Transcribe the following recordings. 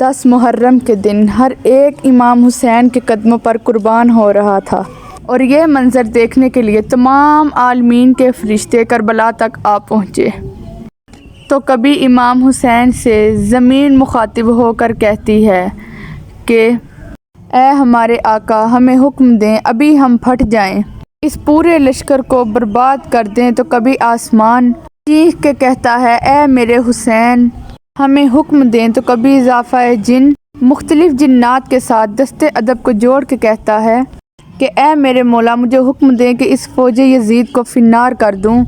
10 محرم کے دن ہر ایک امام حسین کے قدموں پر قربان ہو رہا تھا، اور یہ منظر دیکھنے کے لیے تمام عالمین کے فرشتے کربلا تک آ پہنچے۔ تو کبھی امام حسین سے زمین مخاطب ہو کر کہتی ہے کہ اے ہمارے آقا، ہمیں حکم دیں، ابھی ہم پھٹ جائیں، اس پورے لشکر کو برباد کر دیں۔ تو کبھی آسمان چیخ کے کہتا ہے اے میرے حسین، ہمیں حکم دیں۔ تو کبھی اضافہ جن مختلف جنات کے ساتھ دستے ادب کو جوڑ کے کہتا ہے کہ اے میرے مولا، مجھے حکم دیں کہ اس فوج یزید کو فنار کر دوں۔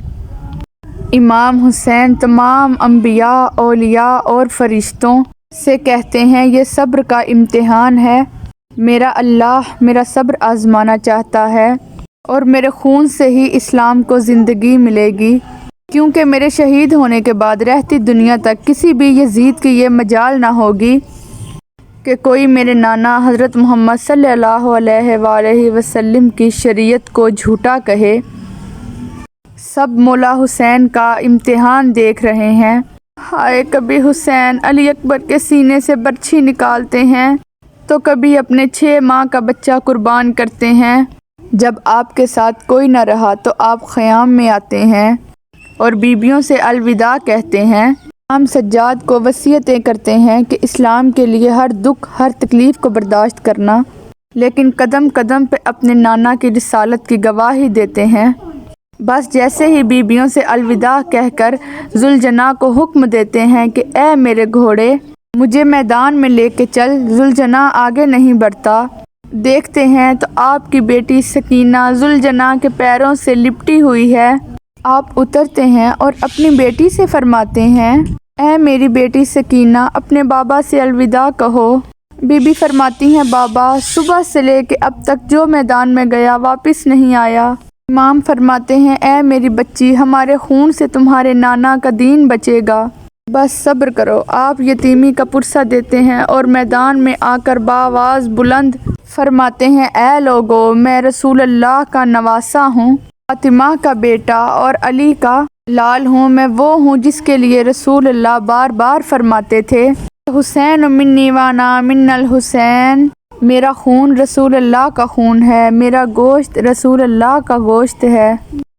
امام حسین تمام انبیاء، اولیاء اور فرشتوں سے کہتے ہیں یہ صبر کا امتحان ہے، میرا اللہ میرا صبر آزمانا چاہتا ہے، اور میرے خون سے ہی اسلام کو زندگی ملے گی، کیونکہ میرے شہید ہونے کے بعد رہتی دنیا تک کسی بھی یزید کی یہ مجال نہ ہوگی کہ کوئی میرے نانا حضرت محمد صلی اللہ علیہ وآلہ وسلم کی شریعت کو جھوٹا کہے۔ سب مولا حسین کا امتحان دیکھ رہے ہیں۔ ہائے، کبھی حسین علی اکبر کے سینے سے برچھی نکالتے ہیں تو کبھی اپنے 6 ماہ کا بچہ قربان کرتے ہیں۔ جب آپ کے ساتھ کوئی نہ رہا تو آپ خیام میں آتے ہیں اور بیویوں سے الوداع کہتے ہیں۔ امام سجاد کو وصیتیں کرتے ہیں کہ اسلام کے لیے ہر دکھ ہر تکلیف کو برداشت کرنا، لیکن قدم قدم پہ اپنے نانا کی رسالت کی گواہی دیتے ہیں۔ بس جیسے ہی بیویوں سے الوداع کہہ کر ذوالجناح کو حکم دیتے ہیں کہ اے میرے گھوڑے، مجھے میدان میں لے کے چل، ذوالجناح آگے نہیں بڑھتا۔ دیکھتے ہیں تو آپ کی بیٹی سکینہ ذوالجناح کے پیروں سے لپٹی ہوئی ہے۔ آپ اترتے ہیں اور اپنی بیٹی سے فرماتے ہیں اے میری بیٹی سکینہ، اپنے بابا سے الوداع کہو۔ بی بی فرماتی ہیں بابا صبح سے لے کے اب تک جو میدان میں گیا واپس نہیں آیا۔ امام فرماتے ہیں اے میری بچی، ہمارے خون سے تمہارے نانا کا دین بچے گا، بس صبر کرو۔ آپ یتیمی کا پرسہ دیتے ہیں اور میدان میں آ کر بآواز بلند فرماتے ہیں اے لوگو، میں رسول اللہ کا نواسا ہوں، فاطمہ کا بیٹا اور علی کا لال ہوں۔ میں وہ ہوں جس کے لیے رسول اللہ بار بار فرماتے تھے حسین منی وانا من الحسین، میرا خون رسول اللہ کا خون ہے، میرا گوشت رسول اللہ کا گوشت ہے۔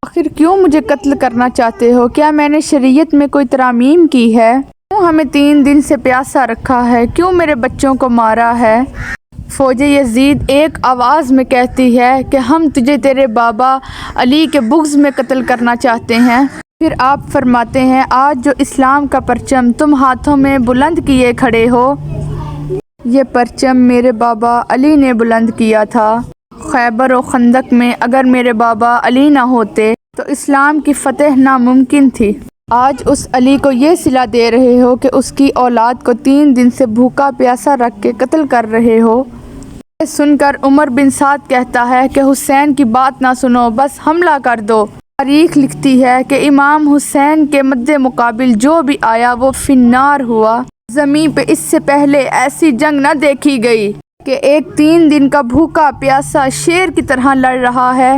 آخر کیوں مجھے قتل کرنا چاہتے ہو؟ کیا میں نے شریعت میں کوئی ترامیم کی ہے؟ کیوں ہمیں 3 دن سے پیاسا رکھا ہے؟ کیوں میرے بچوں کو مارا ہے؟ فوج یزید ایک آواز میں کہتی ہے کہ ہم تجھے تیرے بابا علی کے بغض میں قتل کرنا چاہتے ہیں۔ پھر آپ فرماتے ہیں آج جو اسلام کا پرچم تم ہاتھوں میں بلند کیے کھڑے ہو، یہ پرچم میرے بابا علی نے بلند کیا تھا۔ خیبر و خندق میں اگر میرے بابا علی نہ ہوتے تو اسلام کی فتح ناممکن تھی۔ آج اس علی کو یہ صلہ دے رہے ہو کہ اس کی اولاد کو 3 دن سے بھوکا پیاسا رکھ کے قتل کر رہے ہو۔ یہ سن کر عمر بن سعد کہتا ہے کہ حسین کی بات نہ سنو، بس حملہ کر دو۔ تاریخ لکھتی ہے کہ امام حسین کے مد مقابل جو بھی آیا وہ فنار ہوا۔ زمین پہ اس سے پہلے ایسی جنگ نہ دیکھی گئی کہ ایک 3 دن کا بھوکا پیاسا شیر کی طرح لڑ رہا ہے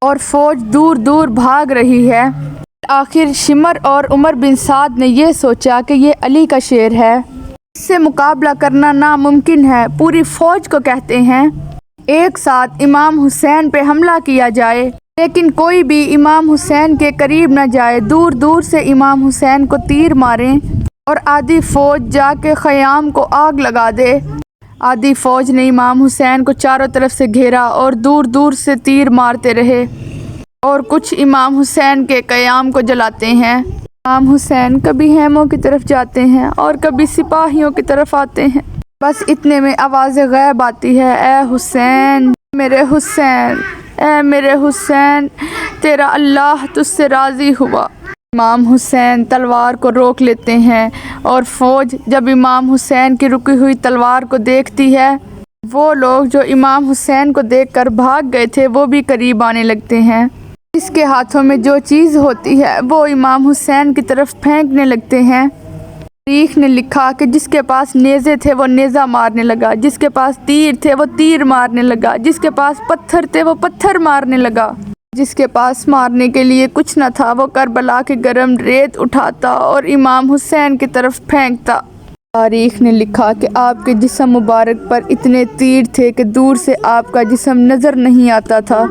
اور فوج دور دور بھاگ رہی ہے۔ آخر شمر اور عمر بن سعد نے یہ سوچا کہ یہ علی کا شیر ہے، اس سے مقابلہ کرنا ناممکن ہے۔ پوری فوج کو کہتے ہیں ایک ساتھ امام حسین پہ حملہ کیا جائے، لیکن کوئی بھی امام حسین کے قریب نہ جائے، دور دور سے امام حسین کو تیر ماریں اور آدھی فوج جا کے خیام کو آگ لگا دے۔ آدھی فوج نے امام حسین کو چاروں طرف سے گھیرا اور دور دور سے تیر مارتے رہے، اور کچھ امام حسین کے قیام کو جلاتے ہیں۔ امام حسین کبھی خیموں کی طرف جاتے ہیں اور کبھی سپاہیوں کی طرف آتے ہیں۔ بس اتنے میں آواز غیب آتی ہے اے حسین، میرے حسین، اے میرے حسین، تیرا اللہ تجھ سے راضی ہوا۔ امام حسین تلوار کو روک لیتے ہیں اور فوج جب امام حسین کی رکی ہوئی تلوار کو دیکھتی ہے، وہ لوگ جو امام حسین کو دیکھ کر بھاگ گئے تھے وہ بھی قریب آنے لگتے ہیں۔ جس کے ہاتھوں میں جو چیز ہوتی ہے وہ امام حسین کی طرف پھینکنے لگتے ہیں۔ تاریخ نے لکھا کہ جس کے پاس نیزے تھے وہ نیزہ مارنے لگا، جس کے پاس تیر تھے وہ تیر مارنے لگا، جس کے پاس پتھر تھے وہ پتھر مارنے لگا، جس کے پاس مارنے کے لیے کچھ نہ تھا وہ کربلا کی گرم ریت اٹھاتا اور امام حسین کی طرف پھینکتا۔ تاریخ نے لکھا کہ آپ کے جسم مبارک پر اتنے تیر تھے کہ دور سے آپ کا جسم نظر نہیں آتا تھا۔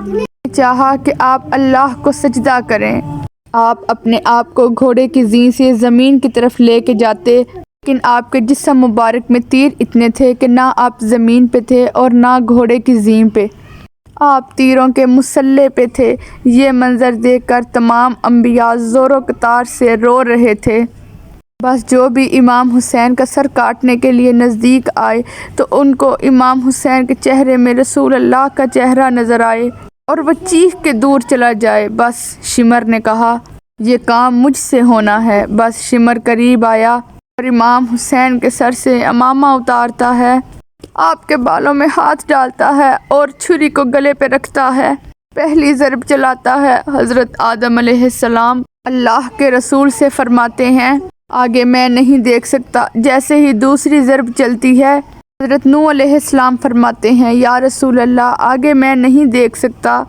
چاہا کہ آپ اللہ کو سجدہ کریں۔ آپ اپنے آپ کو گھوڑے کی زین سے زمین کی طرف لے کے جاتے، لیکن آپ کے جسم مبارک میں تیر اتنے تھے کہ نہ آپ زمین پہ تھے اور نہ گھوڑے کی زین پہ، آپ تیروں کے مسلح پہ تھے۔ یہ منظر دیکھ کر تمام انبیاء زور و قطار سے رو رہے تھے۔ بس جو بھی امام حسین کا سر کاٹنے کے لیے نزدیک آئے تو ان کو امام حسین کے چہرے میں رسول اللہ کا چہرہ نظر آئے اور وہ چیخ کے دور چلا جائے۔ بس شمر نے کہا، یہ کام مجھ سے ہونا ہے۔ بس شمر قریب آیا اور امام حسین کے سر سے عمامہ اتارتا ہے، آپ کے بالوں میں ہاتھ ڈالتا ہے اور چھری کو گلے پہ رکھتا ہے۔ پہلی ضرب چلاتا ہے۔ حضرت آدم علیہ السلام اللہ کے رسول سے فرماتے ہیں، آگے میں نہیں دیکھ سکتا۔ جیسے ہی دوسری ضرب چلتی ہے، حضرت نوح علیہ السلام فرماتے ہیں، یا رسول اللہ آگے میں نہیں دیکھ سکتا۔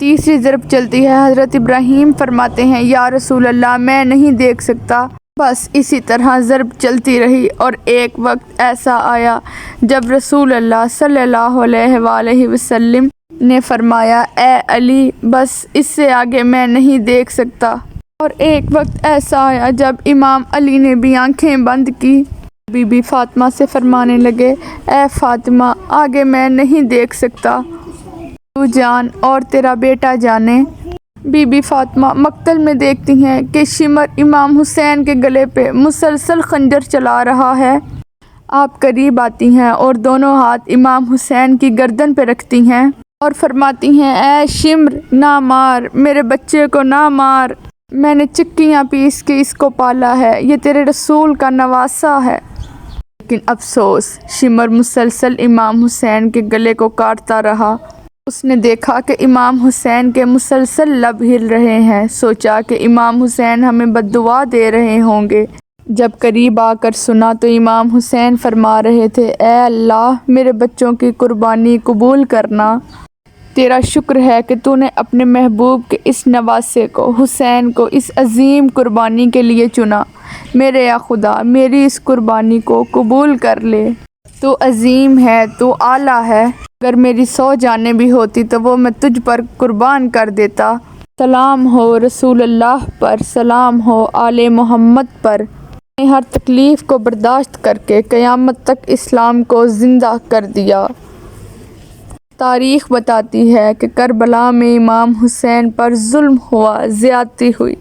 تیسری ضرب چلتی ہے، حضرت ابراہیم فرماتے ہیں، یا رسول اللہ میں نہیں دیکھ سکتا۔ بس اسی طرح ضرب چلتی رہی اور ایک وقت ایسا آیا جب رسول اللہ صلی اللہ علیہ وآلہ وسلم نے فرمایا، اے علی بس اس سے آگے میں نہیں دیکھ سکتا۔ اور ایک وقت ایسا آیا جب امام علی نے بھی آنکھیں بند کی، بی بی فاطمہ سے فرمانے لگے، اے فاطمہ آگے میں نہیں دیکھ سکتا، تو جان اور تیرا بیٹا جانے۔ بی بی فاطمہ مقتل میں دیکھتی ہیں کہ شمر امام حسین کے گلے پہ مسلسل خنجر چلا رہا ہے۔ آپ قریب آتی ہیں اور دونوں ہاتھ امام حسین کی گردن پہ رکھتی ہیں اور فرماتی ہیں، اے شمر نہ مار، میرے بچے کو نہ مار، میں نے چکیاں پیس کے اس کو پالا ہے، یہ تیرے رسول کا نواسہ ہے۔ لیکن افسوس، شمر مسلسل امام حسین کے گلے کو کاٹتا رہا۔ اس نے دیکھا کہ امام حسین کے مسلسل لب ہل رہے ہیں، سوچا کہ امام حسین ہمیں بد دعا دے رہے ہوں گے۔ جب قریب آ کر سنا تو امام حسین فرما رہے تھے، اے اللہ میرے بچوں کی قربانی قبول کرنا، تیرا شکر ہے کہ تو نے اپنے محبوب کے اس نواسے کو، حسین کو، اس عظیم قربانی کے لیے چنا۔ میرے یا خدا میری اس قربانی کو قبول کر لے، تو عظیم ہے، تو اعلیٰ ہے۔ اگر میری 100 جانیں بھی ہوتی تو وہ میں تجھ پر قربان کر دیتا۔ سلام ہو رسول اللہ پر، سلام ہو آل محمد پر، نے ہر تکلیف کو برداشت کر کے قیامت تک اسلام کو زندہ کر دیا۔ تاریخ بتاتی ہے کہ کربلا میں امام حسین پر ظلم ہوا، زیادتی ہوئی۔